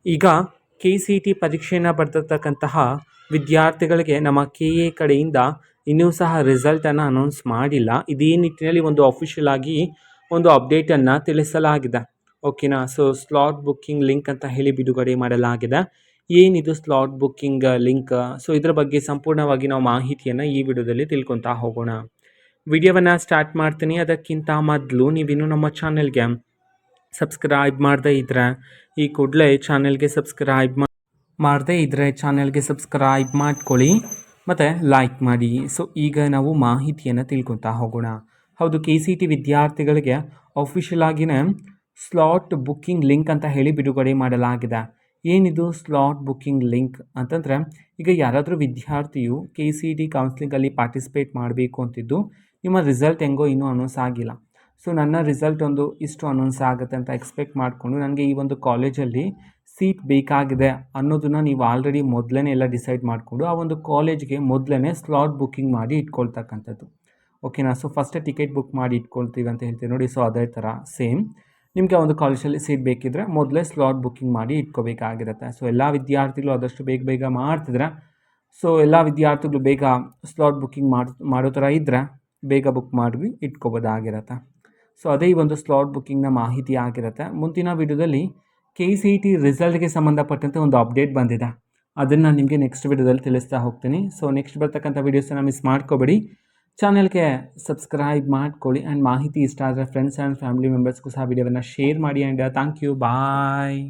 ಈಗ KCET ಪರೀಕ್ಷೆಯನ್ನು ಬರೆದಿರ್ತಕ್ಕಂತಹ ವಿದ್ಯಾರ್ಥಿಗಳಿಗೆ ನಮ್ಮ KA ಕಡೆಯಿಂದ ಇನ್ನೂ ಸಹ ರಿಸಲ್ಟನ್ನು ಅನೌನ್ಸ್ ಮಾಡಿಲ್ಲ. ಇದೇ ನಿಟ್ಟಿನಲ್ಲಿ ಒಂದು ಅಫಿಷಿಯಲ್ ಆಗಿ ಒಂದು ಅಪ್ಡೇಟನ್ನು ತಿಳಿಸಲಾಗಿದೆ. ಓಕೆನಾ. ಸೊ ಸ್ಲಾಟ್ ಬುಕ್ಕಿಂಗ್ ಲಿಂಕ್ ಅಂತ ಹೇಳಿ ಬಿಡುಗಡೆ ಮಾಡಲಾಗಿದೆ. ಏನಿದು ಸ್ಲಾಟ್ ಬುಕ್ಕಿಂಗ್ ಲಿಂಕ್? ಸೊ ಇದರ ಬಗ್ಗೆ ಸಂಪೂರ್ಣವಾಗಿ ನಾವು ಮಾಹಿತಿಯನ್ನು ಈ ವಿಡಿಯೋದಲ್ಲಿ ತಿಳ್ಕೊತಾ ಹೋಗೋಣ. ವಿಡಿಯೋವನ್ನು ಸ್ಟಾರ್ಟ್ ಮಾಡ್ತೀನಿ. ಅದಕ್ಕಿಂತ ಮೊದಲು ನೀವಿನ್ನೂ ನಮ್ಮ ಚಾನೆಲ್ಗೆ ಸಬ್ಸ್ಕ್ರೈಬ್ ಮಾಡದೇ ಇದ್ದರೆ ಈ ಕೂಡಲೇ ಚಾನೆಲ್ಗೆ ಸಬ್ಸ್ಕ್ರೈಬ್ ಮಾಡ್ಕೊಳ್ಳಿ ಮತ್ತು ಲೈಕ್ ಮಾಡಿ. ಸೊ ಈಗ ನಾವು ಮಾಹಿತಿಯನ್ನು ತಿಳ್ಕೊತಾ ಹೋಗೋಣ. ಹೌದು, KCET ವಿದ್ಯಾರ್ಥಿಗಳಿಗೆ ಅಫಿಷಿಯಲ್ ಆಗಿಯೇ ಸ್ಲಾಟ್ ಬುಕ್ಕಿಂಗ್ ಲಿಂಕ್ ಅಂತ ಹೇಳಿ ಬಿಡುಗಡೆ ಮಾಡಲಾಗಿದೆ. ಏನಿದು ಸ್ಲಾಟ್ ಬುಕ್ಕಿಂಗ್ ಲಿಂಕ್ ಅಂತಂದರೆ, ಈಗ ಯಾರಾದರೂ ವಿದ್ಯಾರ್ಥಿಯು KCET ಕೌನ್ಸಿಲಿಂಗಲ್ಲಿ ಪಾರ್ಟಿಸಿಪೇಟ್ ಮಾಡಬೇಕು ಅಂತಿದ್ದು ನಿಮ್ಮ ರಿಸಲ್ಟ್ ಹೆಂಗೋ ಇನ್ನೂ ಅನೌನ್ಸ್ ಆಗಿಲ್ಲ. ಸೊ ನನ್ನ ರಿಸಲ್ಟ್ ಇಷ್ಟು ಅನೌನ್ಸ್ ಆಗುತ್ತೆ ಅಂತ ಎಕ್ಸ್ಪೆಕ್ಟ್ ಮಾಡಿಕೊಂಡು ನನಗೆ ಈ ಒಂದು ಕಾಲೇಜಲ್ಲಿ ಸೀಟ್ ಬೇಕಾಗಿದೆ ಅನ್ನೋದನ್ನು ನೀವು ಆಲ್ರೆಡಿ ಮೊದಲೇ ಎಲ್ಲ ಡಿಸೈಡ್ ಮಾಡಿಕೊಂಡು ಆ ಒಂದು ಕಾಲೇಜ್ಗೆ ಮೊದಲೇ ಸ್ಲಾಟ್ ಬುಕ್ಕಿಂಗ್ ಮಾಡಿ ಇಟ್ಕೊಳ್ತಕ್ಕಂಥದ್ದು. ಓಕೆನಾ. ಸೊ ಫಸ್ಟೇ ಟಿಕೆಟ್ ಬುಕ್ ಮಾಡಿ ಇಟ್ಕೊಳ್ತೀವಿ ಅಂತ ಹೇಳ್ತೀವಿ ನೋಡಿ. ಸೊ ಅದೇ ಥರ ಸೇಮ್ ನಿಮಗೆ ಒಂದು ಕಾಲೇಜಲ್ಲಿ ಸೀಟ್ ಬೇಕಿದ್ರೆ ಮೊದಲೇ ಸ್ಲಾಟ್ ಬುಕ್ಕಿಂಗ್ ಮಾಡಿ ಇಟ್ಕೋಬೇಕಾಗಿರುತ್ತೆ. ಸೊ ಎಲ್ಲ ವಿದ್ಯಾರ್ಥಿಗಳು ಆದಷ್ಟು ಬೇಗ ಮಾಡ್ತಿದ್ರೆ, ಸೊ ಎಲ್ಲ ವಿದ್ಯಾರ್ಥಿಗಳು ಬೇಗ ಸ್ಲಾಟ್ ಬುಕ್ಕಿಂಗ್ ಮಾಡೋ ಥರ ಇದ್ದರೆ ಬೇಗ ಬುಕ್ ಮಾಡಿ ಇಟ್ಕೋಬೋದಾಗಿರುತ್ತೆ. ಸೊ ಅದೇ ಈ ಒಂದು ಸ್ಲಾಟ್ ಬುಕ್ಕಿಂಗ್ನ ಮಾಹಿತಿ ಆಗಿರುತ್ತೆ. ಮುಂದಿನ ವಿಡಿಯೋದಲ್ಲಿ KCET ರಿಸಲ್ಟ್ಗೆ ಸಂಬಂಧಪಟ್ಟಂತೆ ಒಂದು ಅಪ್ಡೇಟ್ ಬಂದಿದೆ, ಅದನ್ನು ನಿಮಗೆ ನೆಕ್ಸ್ಟ್ ವಿಡಿಯೋದಲ್ಲಿ ತಿಳಿಸ್ತಾ ಹೋಗ್ತೀನಿ. ಸೊ ನೆಕ್ಸ್ಟ್ ಬರ್ತಕ್ಕಂಥ ವೀಡಿಯೋಸನ್ನು ಮಿಸ್ ಮಾಡ್ಕೋಬೇಡಿ. ಚಾನಲ್ಗೆ ಸಬ್ಸ್ಕ್ರೈಬ್ ಮಾಡ್ಕೊಳ್ಳಿ ಆ್ಯಂಡ್ ಮಾಹಿತಿ ಇಷ್ಟ ಆದರೆ ಫ್ರೆಂಡ್ಸ್ ಆ್ಯಂಡ್ ಫ್ಯಾಮಿಲಿ ಮೆಂಬರ್ಸ್ಗೂ ಸಹ ವಿಡಿಯೋವನ್ನು ಶೇರ್ ಮಾಡಿ. And thank you. ಬಾಯ್.